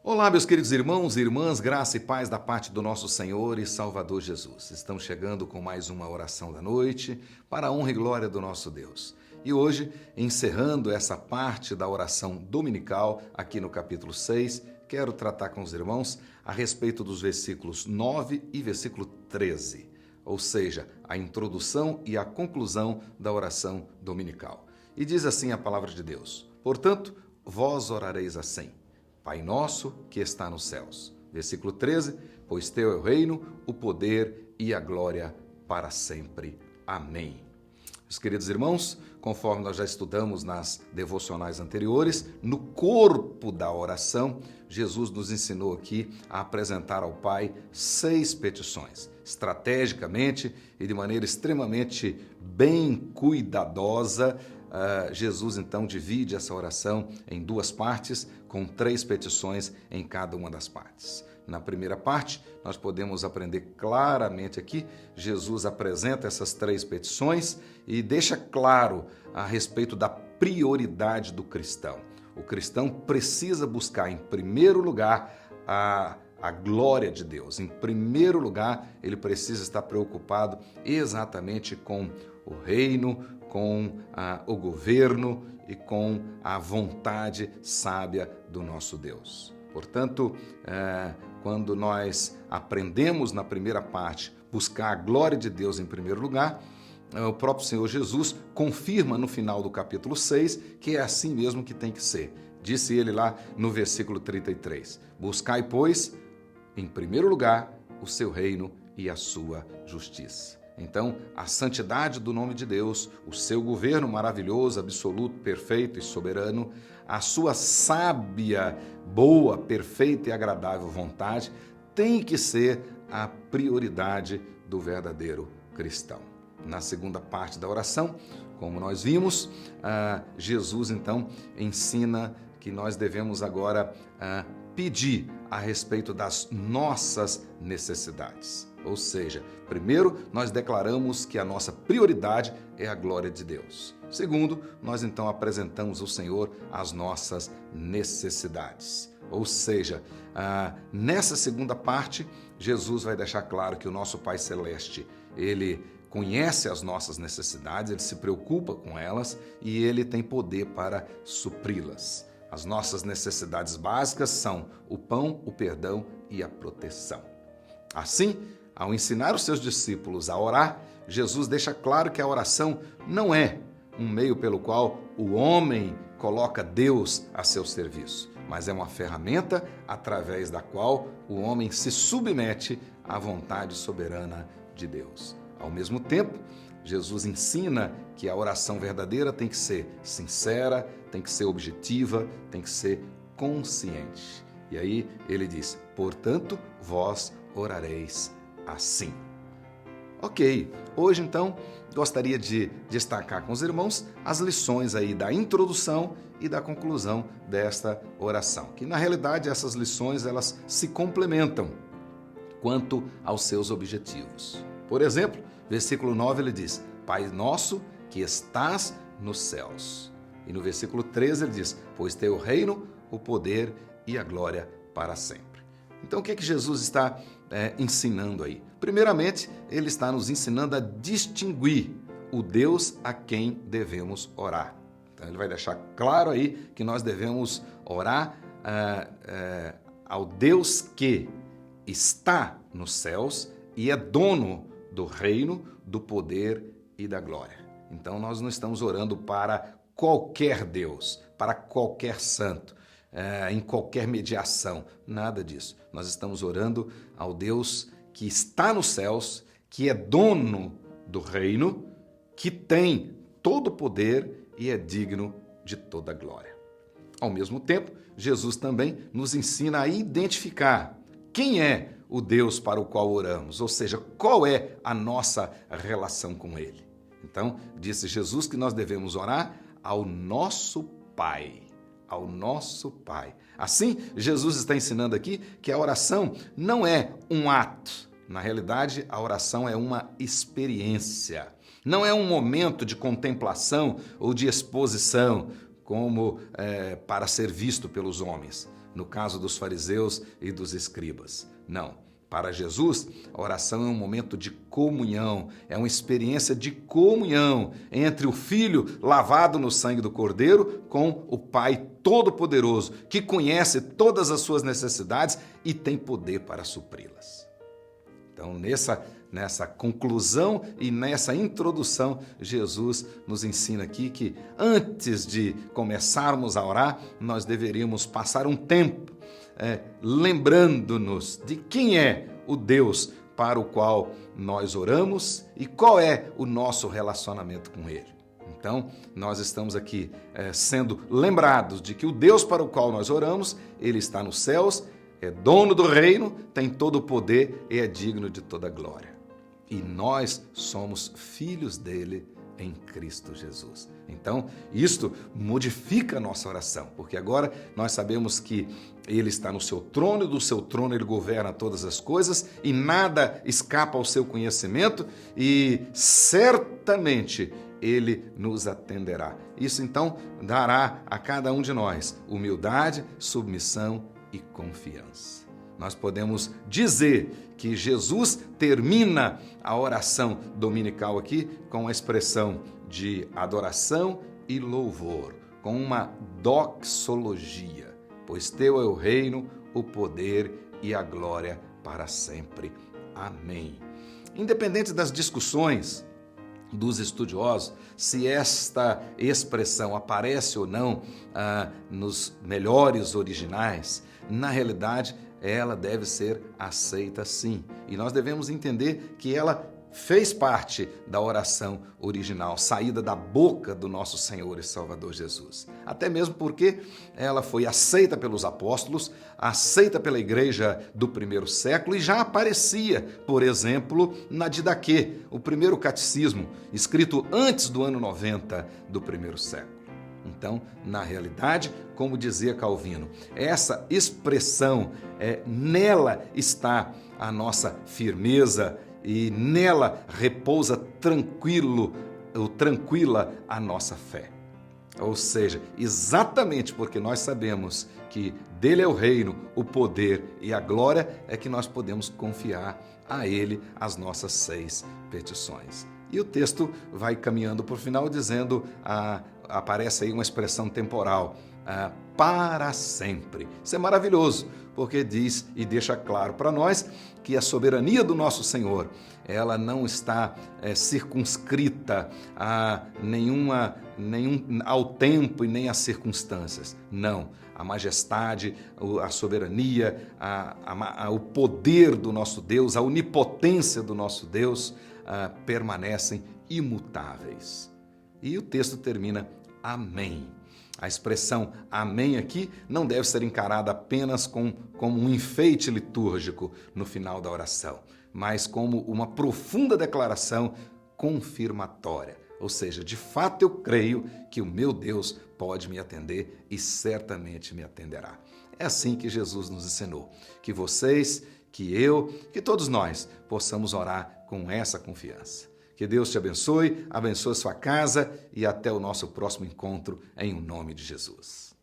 Olá, meus queridos irmãos e irmãs, graça e paz da parte do nosso Senhor e Salvador Jesus. Estamos chegando com mais uma oração da noite para a honra e glória do nosso Deus. E hoje, encerrando essa parte da oração dominical, aqui no capítulo 6, quero tratar com os irmãos a respeito dos versículos 9 e versículo 13, ou seja, a introdução e a conclusão da oração dominical. E diz assim a palavra de Deus: portanto, vós orareis assim: Pai nosso que está nos céus. Versículo 13, pois teu é o reino, o poder e a glória para sempre. Amém. Meus queridos irmãos, conforme nós já estudamos nas devocionais anteriores, no corpo da oração, Jesus nos ensinou aqui a apresentar ao Pai 6 petições. Estrategicamente e de maneira extremamente bem cuidadosa, Jesus então divide essa oração em 2 partes, com 3 petições em cada uma das partes. Na primeira parte, nós podemos aprender claramente aqui, Jesus apresenta essas 3 petições e deixa claro a respeito da prioridade do cristão. O cristão precisa buscar, em primeiro lugar, a glória de Deus. Em primeiro lugar, ele precisa estar preocupado exatamente com o reino, com o governo e com a vontade sábia do nosso Deus. Portanto, quando nós aprendemos na primeira parte buscar a glória de Deus em primeiro lugar, o próprio Senhor Jesus confirma no final do capítulo 6 que é assim mesmo que tem que ser. Disse ele lá no versículo 33, buscai, pois, em primeiro lugar, o seu reino e a sua justiça. Então, a santidade do nome de Deus, o seu governo maravilhoso, absoluto, perfeito e soberano, a sua sábia, boa, perfeita e agradável vontade tem que ser a prioridade do verdadeiro cristão. Na segunda parte da oração, como nós vimos, Jesus então ensina que nós devemos agora pedir a respeito das nossas necessidades. Ou seja, primeiro, nós declaramos que a nossa prioridade é a glória de Deus. Segundo, nós então apresentamos ao Senhor as nossas necessidades. Ou seja, nessa segunda parte, Jesus vai deixar claro que o nosso Pai Celeste, Ele conhece as nossas necessidades, Ele se preocupa com elas e Ele tem poder para supri-las. As nossas necessidades básicas são o pão, o perdão e a proteção. Assim, ao ensinar os seus discípulos a orar, Jesus deixa claro que a oração não é um meio pelo qual o homem coloca Deus a seu serviço, mas é uma ferramenta através da qual o homem se submete à vontade soberana de Deus. Ao mesmo tempo, Jesus ensina que a oração verdadeira tem que ser sincera, tem que ser objetiva, tem que ser consciente. E aí ele diz, portanto, vós orareis assim. Ok, hoje então gostaria de destacar com os irmãos as lições aí da introdução e da conclusão desta oração, que na realidade essas lições elas se complementam quanto aos seus objetivos. Por exemplo, versículo 9 ele diz, Pai nosso que estás nos céus. E no versículo 13 ele diz, pois teu reino, o poder e a glória para sempre. Então o que é que Jesus está ensinando aí? Primeiramente, ele está nos ensinando a distinguir o Deus a quem devemos orar. Então ele vai deixar claro aí que nós devemos orar ao Deus que está nos céus e é dono do reino, do poder e da glória. Então nós não estamos orando para qualquer Deus, para qualquer santo, em qualquer mediação, nada disso. Nós estamos orando ao Deus que está nos céus, que é dono do reino, que tem todo o poder e é digno de toda a glória. Ao mesmo tempo, Jesus também nos ensina a identificar quem é o Deus para o qual oramos, ou seja, qual é a nossa relação com Ele. Então, disse Jesus que nós devemos orar ao nosso Pai. Ao nosso Pai. Assim, Jesus está ensinando aqui que a oração não é um ato. Na realidade, a oração é uma experiência. Não é um momento de contemplação ou de exposição, como para ser visto pelos homens, no caso dos fariseus e dos escribas. Não. Para Jesus, a oração é um momento de comunhão, é uma experiência de comunhão entre o Filho lavado no sangue do Cordeiro com o Pai Todo-Poderoso, que conhece todas as suas necessidades e tem poder para supri-las. Então, nessa conclusão e nessa introdução, Jesus nos ensina aqui que antes de começarmos a orar, nós deveríamos passar um tempo lembrando-nos de quem é o Deus para o qual nós oramos e qual é o nosso relacionamento com Ele. Então, nós estamos aqui sendo lembrados de que o Deus para o qual nós oramos, Ele está nos céus, é dono do reino, tem todo o poder e é digno de toda glória. E nós somos filhos dele em Cristo Jesus. Então, isto modifica a nossa oração, porque agora nós sabemos que Ele está no seu trono e do seu trono Ele governa todas as coisas e nada escapa ao seu conhecimento e certamente Ele nos atenderá. Isso então dará a cada um de nós humildade, submissão e confiança. Nós podemos dizer que Jesus termina a oração dominical aqui com a expressão de adoração e louvor, com uma doxologia, pois teu é o reino, o poder e a glória para sempre. Amém. Independente das discussões dos estudiosos, se esta expressão aparece ou não nos melhores originais, na realidade, ela deve ser aceita sim. E nós devemos entender que ela fez parte da oração original, saída da boca do nosso Senhor e Salvador Jesus. Até mesmo porque ela foi aceita pelos apóstolos, aceita pela igreja do primeiro século e já aparecia, por exemplo, na Didaquê, o primeiro catecismo, escrito antes do ano 90 do primeiro século. Então, na realidade, como dizia Calvino, essa expressão, nela está a nossa firmeza e nela repousa tranquila a nossa fé. Ou seja, exatamente porque nós sabemos que dele é o reino, o poder e a glória, é que nós podemos confiar a ele as nossas 6 petições. E o texto vai caminhando para o final dizendo, aparece aí uma expressão temporal, para sempre. Isso é maravilhoso, porque diz e deixa claro para nós que a soberania do nosso Senhor, ela não está circunscrita ao tempo e nem às circunstâncias. Não. A majestade, a soberania, o poder do nosso Deus, a onipotência do nosso Deus permanecem imutáveis. E o texto termina, amém. A expressão amém aqui não deve ser encarada apenas como um enfeite litúrgico no final da oração, mas como uma profunda declaração confirmatória. Ou seja, de fato eu creio que o meu Deus pode me atender e certamente me atenderá. É assim que Jesus nos ensinou, que vocês, que eu, que todos nós possamos orar com essa confiança. Que Deus te abençoe, abençoe sua casa e até o nosso próximo encontro em nome de Jesus.